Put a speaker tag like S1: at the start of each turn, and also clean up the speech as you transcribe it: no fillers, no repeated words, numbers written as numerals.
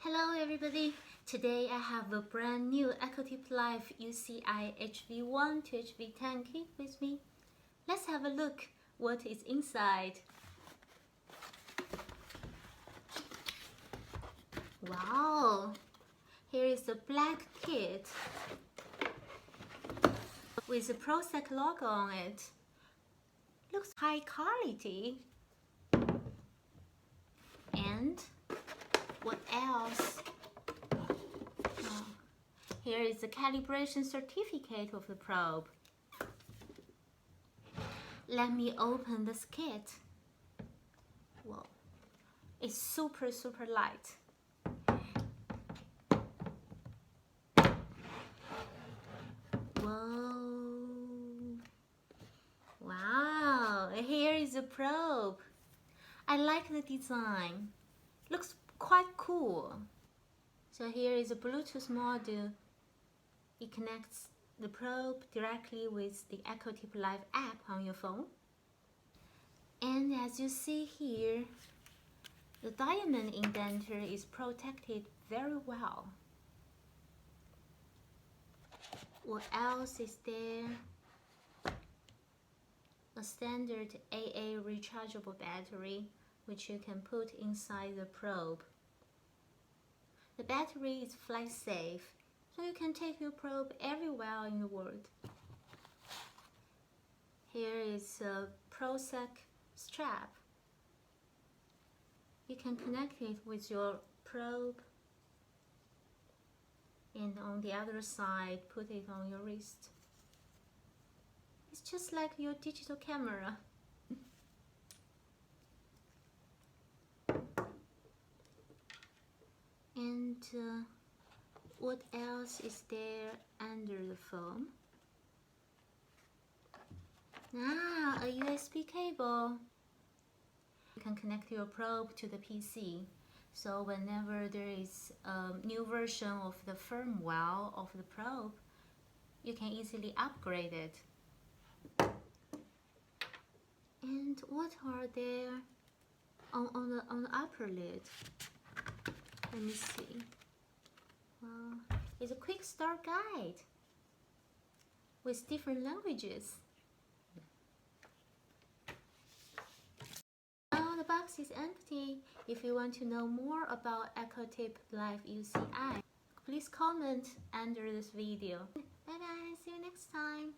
S1: Hello everybody, today I have a brand new Equotip Live UCI HV1 to HV10 kit with me. Let's have a look what is inside. Wow, here is the black kit with the PROCEQ logo on it. Looks high quality. And what else? Oh, here is the calibration certificate of the probe. Let me open this kit. Whoa, it's super light. Whoa, wow, here is the probe. I like the design. Looks quite cool. So here is a Bluetooth module. It connects the probe directly with the Equotip Live app on your phone. And as you see here, the diamond indenter is protected very well. What else is there? A standard AA rechargeable battery, which you can put inside the probe. The battery is flight safe, so you can take your probe everywhere in the world. Here is a PROCEQ strap. You can connect it with your probe, and on the other side, put it on your wrist. It's just like your digital camera. And what else is there under the foam? A USB cable. You can connect your probe to the PC. So whenever there is a new version of the firmware of the probe, you can easily upgrade it. And what are there on the upper lid? Let me see. Well, it's a quick start guide with different languages. Now the box is empty. If you want to know more about Equotip Live UCI, please comment under this video. Bye bye, see you next time.